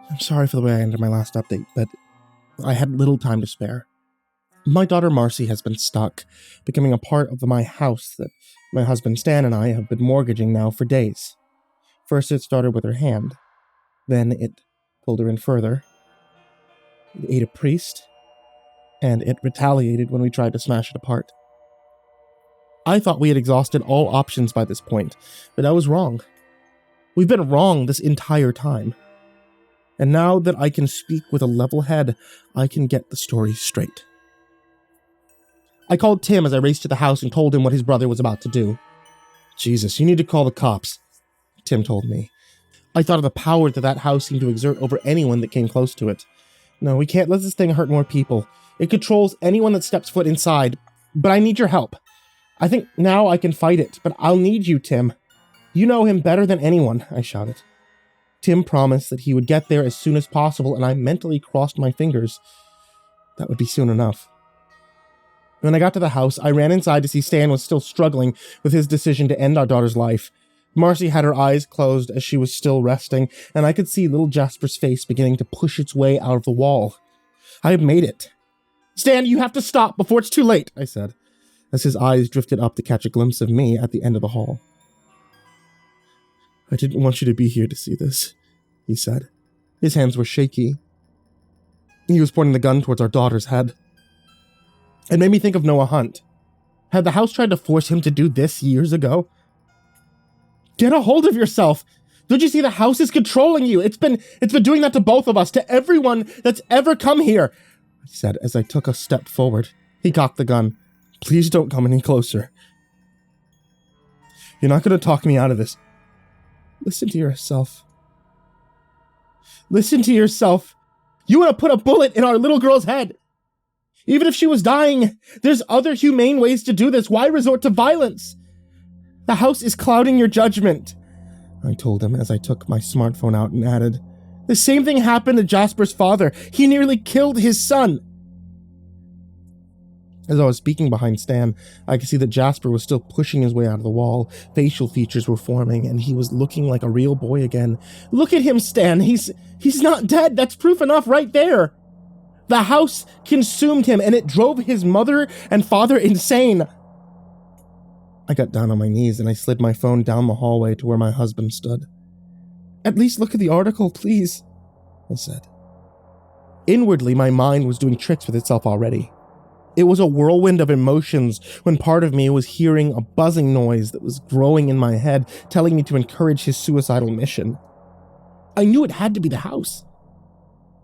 I'm sorry for the way I ended my last update, but I had little time to spare. My daughter Marcy has been stuck, becoming a part of my house that my husband Stan and I have been mortgaging now for days. First it started with her hand, then it pulled her in further. It ate a priest, and it retaliated when we tried to smash it apart. I thought we had exhausted all options by this point, but I was wrong. We've been wrong this entire time. And now that I can speak with a level head, I can get the story straight. I called Tim as I raced to the house and told him what his brother was about to do. Jesus, you need to call the cops, Tim told me. I thought of the power that house seemed to exert over anyone that came close to it. No, we can't let this thing hurt more people. It controls anyone that steps foot inside, but I need your help. I think now I can fight it, but I'll need you, Tim. You know him better than anyone, I shouted. Tim promised that he would get there as soon as possible, and I mentally crossed my fingers. That would be soon enough. When I got to the house, I ran inside to see Stan was still struggling with his decision to end our daughter's life. Marcy had her eyes closed as she was still resting, and I could see little Jasper's face beginning to push its way out of the wall. I had made it. Stan, you have to stop before it's too late, I said, as his eyes drifted up to catch a glimpse of me at the end of the hall. I didn't want you to be here to see this, he said. His hands were shaky. He was pointing the gun towards our daughter's head. It made me think of Noah Hunt. Had the house tried to force him to do this years ago? Get a hold of yourself! Don't you see the house is controlling you? It's been doing that to both of us, to everyone that's ever come here, I said as I took a step forward. He cocked the gun. Please don't come any closer. You're not going to talk me out of this. Listen to yourself. Listen to yourself. You want to put a bullet in our little girl's head. Even if she was dying, there's other humane ways to do this. Why resort to violence? The house is clouding your judgment, I told him as I took my smartphone out and added, the same thing happened to Jasper's father. He nearly killed his son. As I was speaking behind Stan, I could see that Jasper was still pushing his way out of the wall. Facial features were forming, and he was looking like a real boy again. Look at him, Stan. He's not dead. That's proof enough right there. The house consumed him, and it drove his mother and father insane. I got down on my knees, and I slid my phone down the hallway to where my husband stood. At least look at the article, please, I said. Inwardly, my mind was doing tricks with itself already. It was a whirlwind of emotions when part of me was hearing a buzzing noise that was growing in my head, telling me to encourage his suicidal mission. I knew it had to be the house.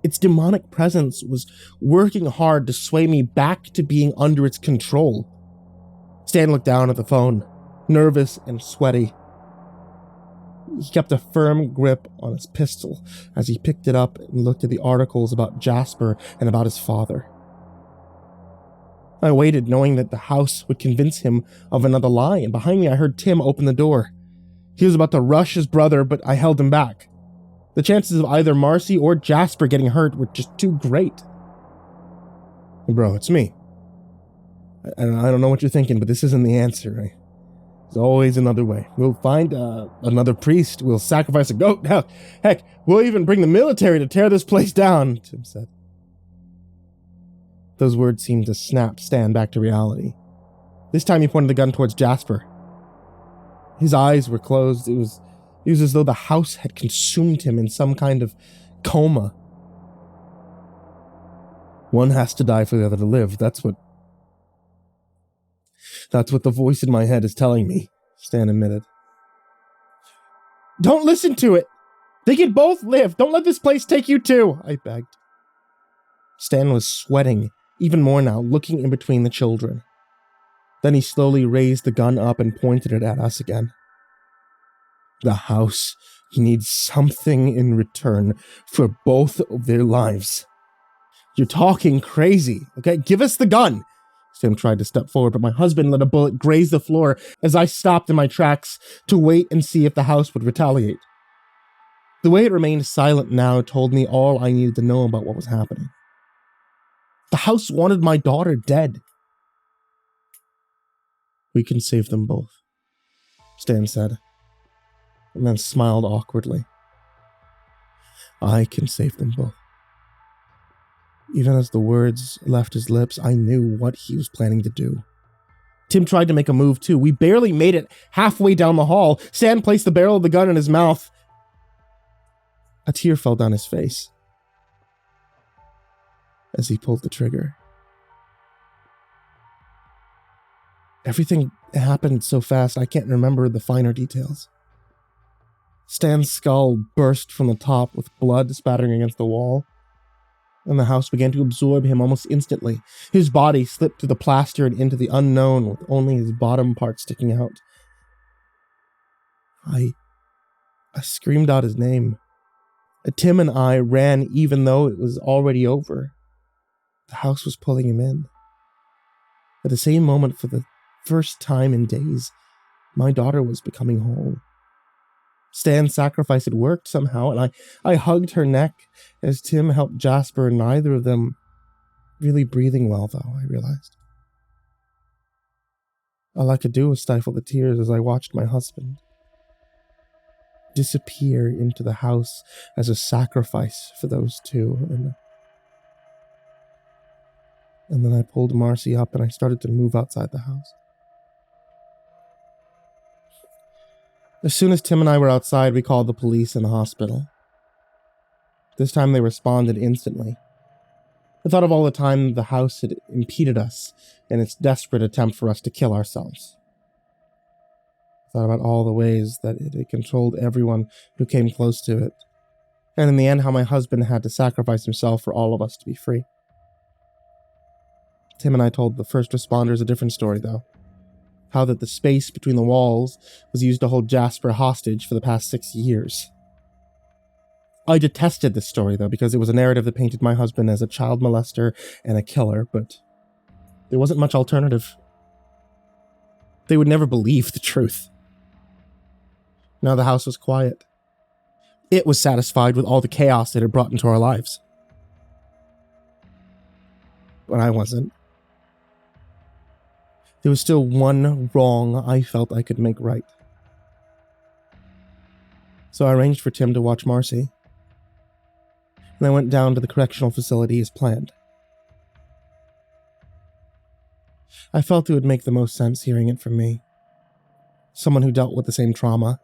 Its demonic presence was working hard to sway me back to being under its control. Stan looked down at the phone, nervous and sweaty. He kept a firm grip on his pistol as he picked it up and looked at the articles about Jasper and about his father. I waited, knowing that the house would convince him of another lie, and behind me I heard Tim open the door. He was about to rush his brother, but I held him back. The chances of either Marcy or Jasper getting hurt were just too great. Bro, it's me. I don't know what you're thinking, but this isn't the answer. There's always another way. We'll find another priest. We'll sacrifice a goat. Heck, we'll even bring the military to tear this place down, Tim said. Those words seemed to snap Stan back to reality. This time he pointed the gun towards Jasper. His eyes were closed. It was as though the house had consumed him in some kind of coma. One has to die for the other to live. That's what the voice in my head is telling me, Stan admitted. Don't listen to it. They can both live. Don't let this place take you too, I begged. Stan was sweating even more now, looking in between the children. Then he slowly raised the gun up and pointed it at us again. The house needs something in return for both of their lives. You're talking crazy, okay? Give us the gun. Sam tried to step forward, but my husband let a bullet graze the floor as I stopped in my tracks to wait and see if the house would retaliate. The way it remained silent now told me all I needed to know about what was happening. The house wanted my daughter dead. We can save them both, Stan said, and then smiled awkwardly. I can save them both. Even as the words left his lips, I knew what he was planning to do. Tim tried to make a move too. We barely made it halfway down the hall. Stan placed the barrel of the gun in his mouth. A tear fell down his face as he pulled the trigger. Everything happened so fast, I can't remember the finer details. Stan's skull burst from the top with blood spattering against the wall, and the house began to absorb him almost instantly. His body slipped through the plaster and into the unknown with only his bottom part sticking out. I screamed out his name. Tim and I ran even though it was already over. The house was pulling him in. At the same moment, for the first time in days, my daughter was becoming whole. Stan's sacrifice had worked somehow, and I hugged her neck as Tim helped Jasper, neither of them really breathing well, though, I realized. All I could do was stifle the tears as I watched my husband disappear into the house as a sacrifice for those two, and then I pulled Marcy up and I started to move outside the house. As soon as Tim and I were outside, we called the police and the hospital. This time they responded instantly. I thought of all the time the house had impeded us in its desperate attempt for us to kill ourselves. I thought about all the ways that it had controlled everyone who came close to it, and in the end how my husband had to sacrifice himself for all of us to be free. Tim and I told the first responders a different story, though. How that the space between the walls was used to hold Jasper hostage for the past 6 years. I detested this story, though, because it was a narrative that painted my husband as a child molester and a killer, but there wasn't much alternative. They would never believe the truth. Now the house was quiet. It was satisfied with all the chaos it had brought into our lives. But I wasn't. There was still one wrong I felt I could make right. So I arranged for Tim to watch Marcy, and I went down to the correctional facility as planned. I felt it would make the most sense hearing it from me, someone who dealt with the same trauma.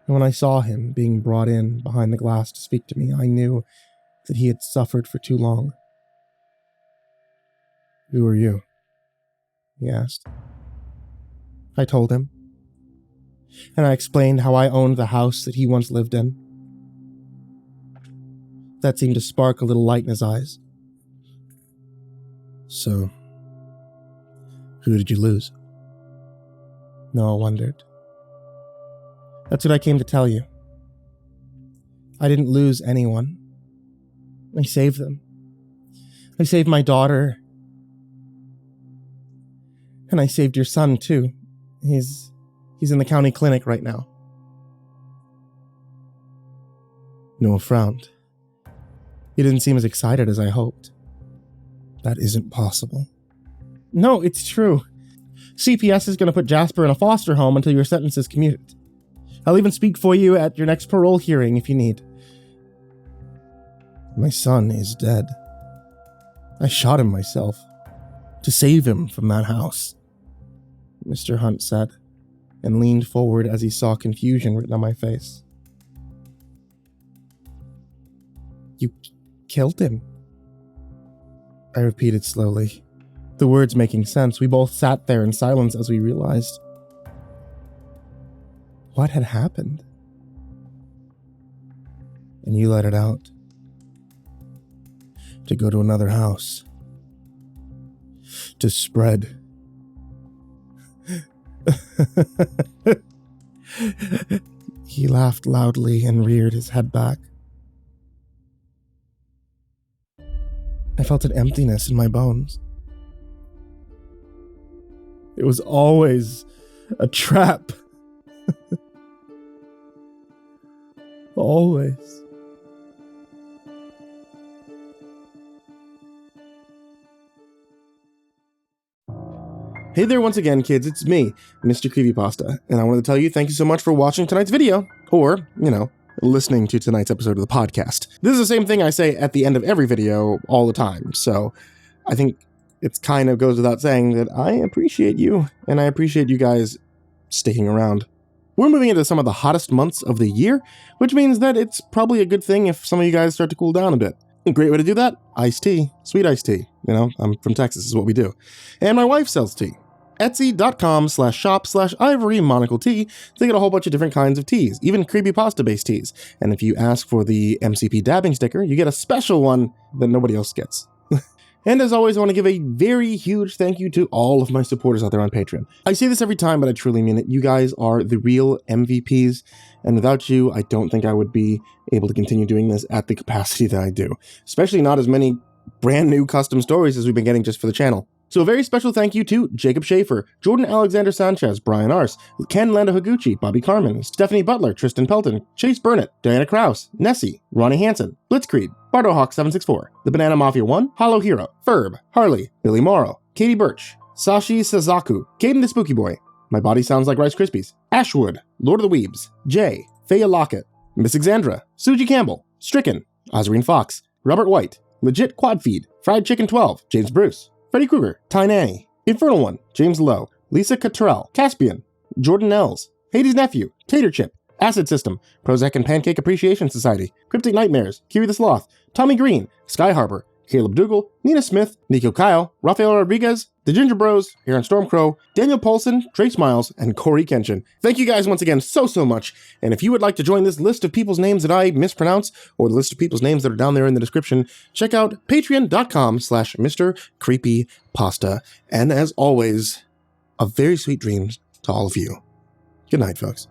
And when I saw him being brought in behind the glass to speak to me, I knew that he had suffered for too long. "Who are you?" he asked. I told him, and I explained how I owned the house that he once lived in. That seemed to spark a little light in his eyes. "So, who did you lose?" Noah wondered. "That's what I came to tell you. I didn't lose anyone. I saved them. I saved my daughter. And I saved your son, too. He's in the county clinic right now." Noah frowned. He didn't seem as excited as I hoped. "That isn't possible." "No, it's true. CPS is going to put Jasper in a foster home until your sentence is commuted. I'll even speak for you at your next parole hearing if you need." "My son is dead. I shot him myself to save him from that house," Mr. Hunt said, and leaned forward as he saw confusion written on my face. "You killed him?" I repeated slowly, the words making sense. We both sat there in silence as we realized what had happened. "And you let it out to go to another house, to spread." He laughed loudly and reared his head back. I felt an emptiness in my bones. It was always a trap. Always. Hey there once again, kids, it's me, MrCreepyPasta, and I wanted to tell you thank you so much for watching tonight's video, or, listening to tonight's episode of the podcast. This is the same thing I say at the end of every video all the time, so I think it kind of goes without saying that I appreciate you, and I appreciate you guys sticking around. We're moving into some of the hottest months of the year, which means that it's probably a good thing if some of you guys start to cool down a bit. A great way to do that? Iced tea. Sweet iced tea. You know, I'm from Texas, is what we do. And my wife sells tea. Etsy.com/shop/ivorymonocletea to get a whole bunch of different kinds of teas, even creepypasta-based teas. And if you ask for the MCP dabbing sticker, you get a special one that nobody else gets. And as always, I want to give a very huge thank you to all of my supporters out there on Patreon. I say this every time, but I truly mean it. You guys are the real MVPs, and without you, I don't think I would be able to continue doing this at the capacity that I do. Especially not as many brand new custom stories as we've been getting just for the channel. So a very special thank you to Jacob Shaffer, Jordan Alexander Sanchez, Bryon Arce, Ken Lando Higuchi, Bobby Karman, Stephanie Butler, Tristain Pelton, Chase Burnett, Diana Kraus, Nessie, Ronny Hansson, Blitzscreed, BardoHawk764, TheBananaMafia 1, Hollow Hero, Ferb, Harley, Billy Morrow, Katie Birch, Sashi Sazaku, Kayden the Spooky Boy, MyBodySoundsLikeRiceKrispys, Ashwood, Lord of the Weebs, Jay, Faya Lockett, Miss Exandra, Suji Campbell, Stricken, Ozreen Fox, Robert White, Legit Quadfeed, Fried Chicken 12, James Bruce, Freddy Krueger, Ty Nanny, Infernal One, James Lowe, Lisa Cottrell, Caspian, Jordan Nels, Hades Nephew, Tater Chip, Acid System, Prozac and Pancake Appreciation Society, Cryptic Nightmares, Kiri the Sloth, Tommy Green, Sky Harbor, Caleb Dougal, Nina Smith, Nico Kyle, Rafael Rodriguez, The Ginger Bros, Aaron Stormcrow, Daniel Paulson, Trace Miles, and Corey Kenshin. Thank you guys once again so much, and if you would like to join this list of people's names that I mispronounce, or the list of people's names that are down there in the description, check out patreon.com/MrCreepyPasta, and as always, a very sweet dreams to all of you. Good night, folks.